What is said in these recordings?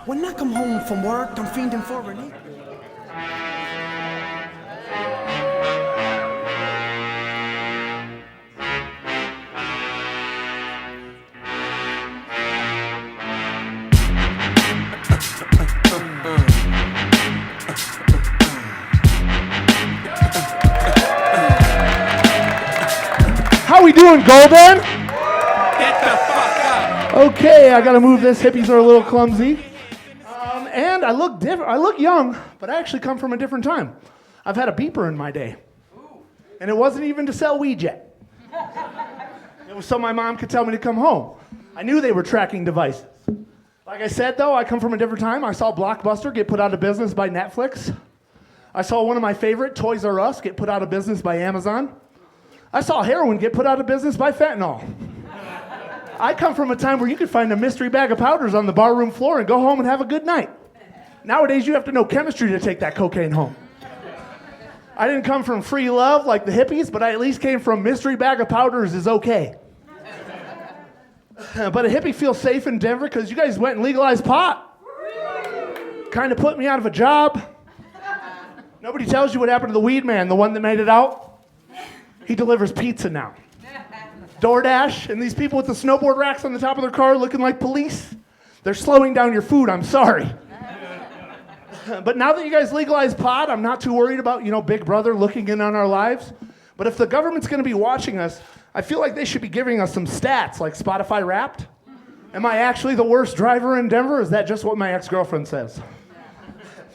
When I come home from work, I'm fiending for an eat. How we doing, Golden? Get the fuck up. Okay, I gotta move this. Hippies are a little clumsy. And I look different. I look young, but I actually come from a different time. I've had a beeper in my day. And it wasn't even to sell weed yet. It was so my mom could tell me to come home. I knew they were tracking devices. Like I said, though, I come from a different time. I saw Blockbuster get put out of business by Netflix. I saw one of my favorite, Toys R Us, get put out of business by Amazon. I saw heroin get put out of business by fentanyl. I come from a time where you could find a mystery bag of powders on the barroom floor and go home and have a good night. Nowadays, you have to know chemistry to take that cocaine home. I didn't come from free love like the hippies, but I at least came from mystery bag of powders is okay. But a hippie feels safe in Denver because you guys went and legalized pot. Kind of put me out of a job. Nobody tells you what happened to the weed man, the one that made it out. He delivers pizza now. DoorDash, and these people with the snowboard racks on the top of their car looking like police, they're slowing down your food, I'm sorry. But now that you guys legalize pot, I'm not too worried about, Big Brother looking in on our lives. But if the government's gonna be watching us, I feel like they should be giving us some stats, like Spotify Wrapped. Am I actually the worst driver in Denver, or is that just what my ex-girlfriend says?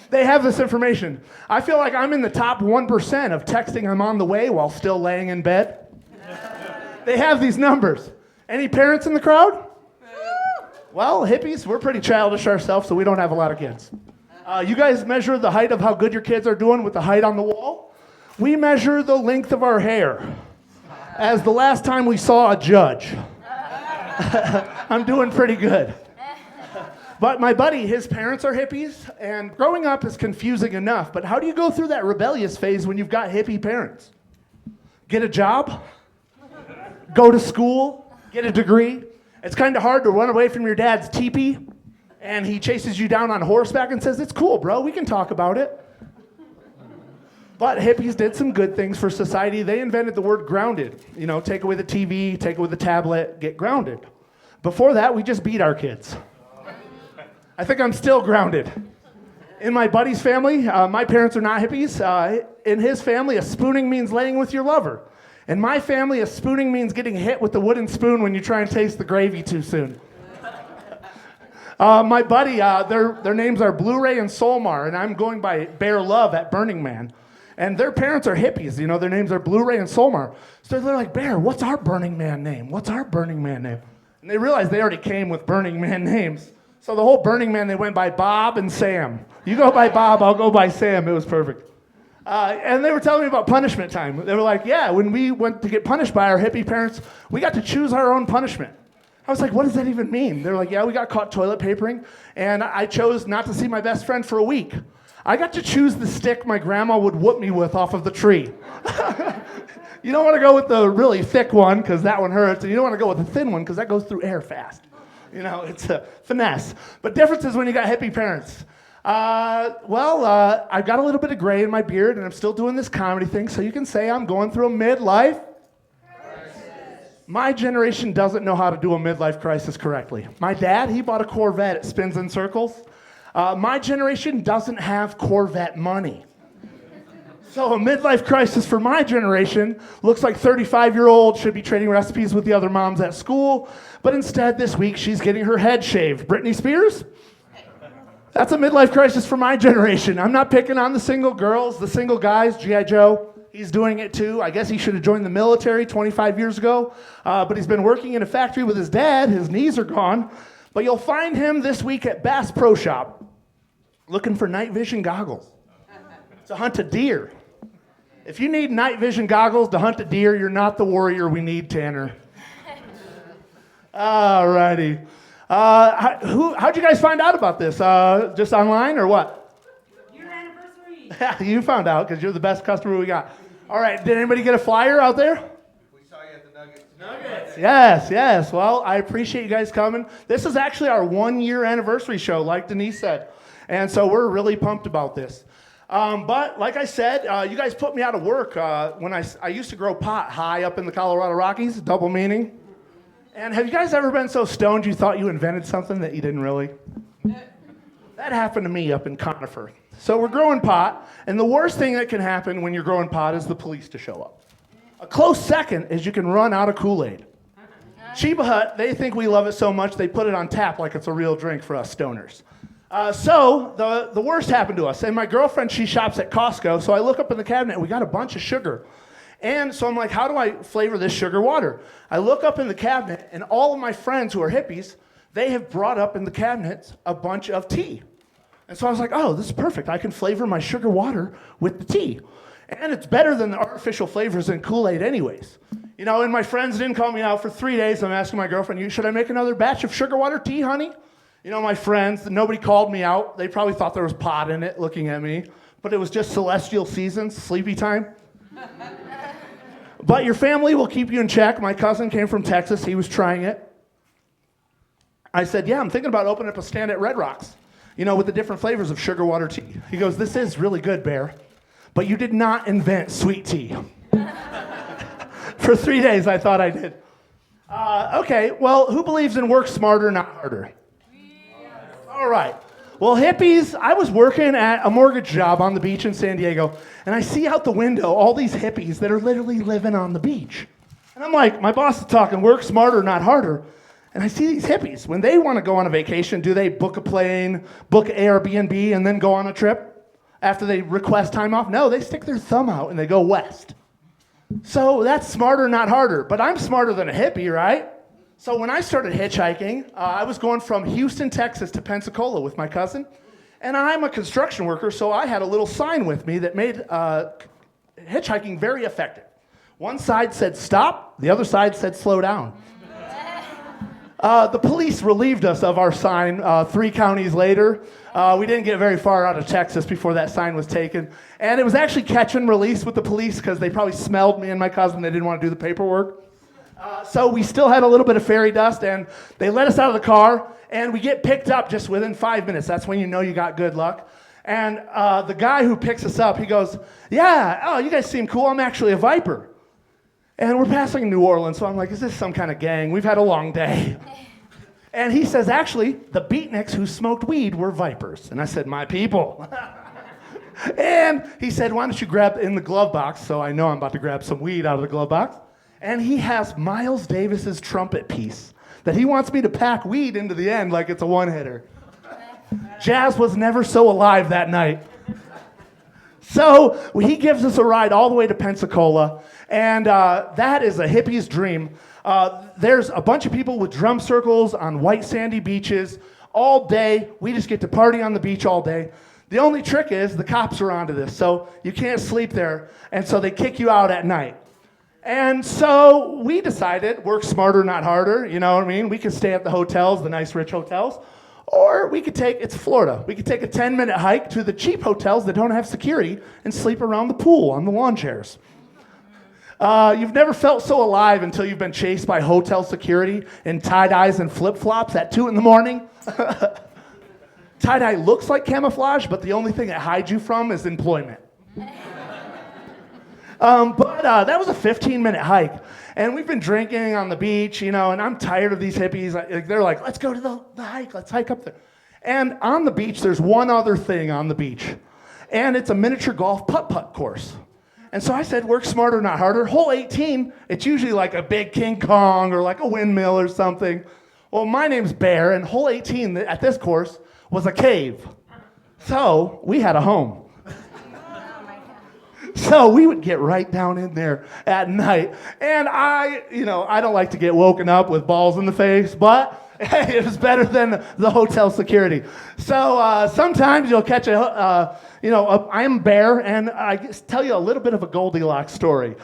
They have this information. I feel like I'm in the top 1% of texting I'm on the way while still laying in bed. They have these numbers. Any parents in the crowd? Well, hippies, we're pretty childish ourselves, so we don't have a lot of kids. You guys measure the height of how good your kids are doing with the height on the wall? We measure the length of our hair as the last time we saw a judge. I'm doing pretty good. But my buddy, his parents are hippies, and growing up is confusing enough, but how do you go through that rebellious phase when you've got hippie parents? Get a job? Go to school? Get a degree? It's kind of hard to run away from your dad's teepee, and he chases you down on horseback and says, "It's cool, bro, we can talk about it." But hippies did some good things for society. They invented the word grounded. Take away the TV, take away the tablet, get grounded. Before that, we just beat our kids. I think I'm still grounded. In my buddy's family, my parents are not hippies. In his family, a spooning means laying with your lover. In my family, a spooning means getting hit with the wooden spoon when you try and taste the gravy too soon. My buddy, their names are Blu-ray and Solmar, and I'm going by Bear Love at Burning Man. And their parents are hippies. Their names are Blu-ray and Solmar. So they're like, "Bear, what's our Burning Man name? What's our Burning Man name?" And they realized they already came with Burning Man names. So the whole Burning Man, they went by Bob and Sam. You go by Bob, I'll go by Sam. It was perfect. And they were telling me about punishment time. They were like, yeah, when we went to get punished by our hippie parents, we got to choose our own punishment. I was like, what does that even mean? They were like, yeah, we got caught toilet papering, and I chose not to see my best friend for a week. I got to choose the stick my grandma would whoop me with off of the tree. You don't want to go with the really thick one, because that one hurts, and you don't want to go with the thin one, because that goes through air fast. It's a finesse. But differences when you got hippie parents. I've got a little bit of gray in my beard, and I'm still doing this comedy thing, so you can say I'm going through a midlife crisis. My generation doesn't know how to do a midlife crisis correctly. My dad, he bought a Corvette. It spins in circles. My generation doesn't have Corvette money. So a midlife crisis for my generation looks like 35-year-old should be trading recipes with the other moms at school, but instead this week she's getting her head shaved. Britney Spears? That's a midlife crisis for my generation. I'm not picking on the single girls, the single guys. G.I. Joe, he's doing it too. I guess he should have joined the military 25 years ago, but he's been working in a factory with his dad. His knees are gone, but you'll find him this week at Bass Pro Shop looking for night vision goggles to hunt a deer. If you need night vision goggles to hunt a deer, you're not the warrior we need, Tanner. All righty. How'd you guys find out about this? Just online or what? Your anniversary. You found out because you're the best customer we got. All right. Did anybody get a flyer out there? We saw you at the Nuggets Yes, yes. Well, I appreciate you guys coming. This is actually our 1-year anniversary show, like Denise said. And so we're really pumped about this. But like I said, you guys put me out of work when I used to grow pot high up in the Colorado Rockies, double meaning. And have you guys ever been so stoned you thought you invented something that you didn't really? That happened to me up in Conifer. So we're growing pot, and the worst thing that can happen when you're growing pot is the police to show up. A close second is you can run out of Kool-Aid. Sheba Hut, they think we love it so much they put it on tap like it's a real drink for us stoners. So the worst happened to us. And my girlfriend, she shops at Costco, so I look up in the cabinet and we got a bunch of sugar. And so I'm like, how do I flavor this sugar water? I look up in the cabinet, and all of my friends who are hippies, they have brought up in the cabinets a bunch of tea. And so I was like, oh, this is perfect. I can flavor my sugar water with the tea. And it's better than the artificial flavors in Kool-Aid anyways. You know, and my friends didn't call me out for 3 days. I'm asking my girlfriend, should I make another batch of sugar water tea, honey? You know, my friends, nobody called me out. They probably thought there was pot in it looking at me. But it was just celestial seasons, sleepy time. But your family will keep you in check. My cousin came from Texas. He was trying it. I said, yeah, I'm thinking about opening up a stand at Red Rocks, you know, with the different flavors of sugar water tea. He goes, this is really good, Bear. But you did not invent sweet tea. For 3 days, I thought I did. Okay, well, who believes in work smarter, not harder? All right. Well, hippies, I was working at a mortgage job on the beach in San Diego, and I see out the window all these hippies that are literally living on the beach. And I'm like, my boss is talking work smarter, not harder. And I see these hippies. When they want to go on a vacation, do they book a plane, book Airbnb, and then go on a trip after they request time off? No, they stick their thumb out and they go west. So that's smarter, not harder. But I'm smarter than a hippie, right? So when I started hitchhiking, I was going from Houston, Texas to Pensacola with my cousin. And I'm a construction worker, so I had a little sign with me that made hitchhiking very effective. One side said stop, the other side said slow down. The police relieved us of our sign 3 counties later. We didn't get very far out of Texas before that sign was taken. And it was actually catch and release with the police because they probably smelled me and my cousin. They didn't want to do the paperwork. So we still had a little bit of fairy dust, and they let us out of the car, and we get picked up just within 5 minutes. That's when you know you got good luck. And the guy who picks us up, he goes, yeah, oh, you guys seem cool. I'm actually a Viper. And we're passing New Orleans, so I'm like, is this some kind of gang? We've had a long day. And he says, actually, the beatniks who smoked weed were Vipers. And I said, my people. And he said, why don't you grab in the glove box? So I know I'm about to grab some weed out of the glove box. And he has Miles Davis's trumpet piece that he wants me to pack weed into the end like it's a one-hitter. Jazz was never so alive that night. So he gives us a ride all the way to Pensacola, and that is a hippie's dream. There's a bunch of people with drum circles on white sandy beaches all day. We just get to party on the beach all day. The only trick is the cops are onto this, so you can't sleep there, and so they kick you out at night. And so we decided, work smarter, not harder, you know what I mean? We could stay at the hotels, the nice rich hotels, or we could take, it's Florida, we could take a 10-minute hike to the cheap hotels that don't have security and sleep around the pool on the lawn chairs. You've never felt so alive until you've been chased by hotel security in tie-dyes and flip-flops at 2 in the morning. Tie-dye looks like camouflage, but the only thing it hides you from is employment. But that was a 15-minute hike, and we've been drinking on the beach, you know, and I'm tired of these hippies. They're like, let's go to the hike, let's hike up there. And on the beach, there's one other thing on the beach, and it's a miniature golf putt-putt course. And so I said, work smarter, not harder. Hole 18, it's usually like a big King Kong or like a windmill or something. Well, my name's Bear, and hole 18 at this course was a cave. So we had a home. So we would get right down in there at night. And I don't like to get woken up with balls in the face, but hey, it was better than the hotel security. So sometimes you'll catch I'm Bear, and I tell you a little bit of a Goldilocks story.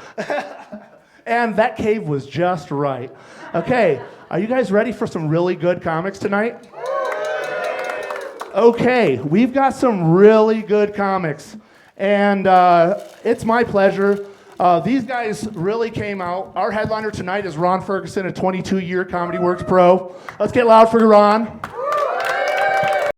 And that cave was just right. Okay, are you guys ready for some really good comics tonight? Okay, we've got some really good comics. And it's my pleasure. These guys really came out. Our headliner tonight is Ron Ferguson, a 22-year Comedy Works pro. Let's get loud for Ron.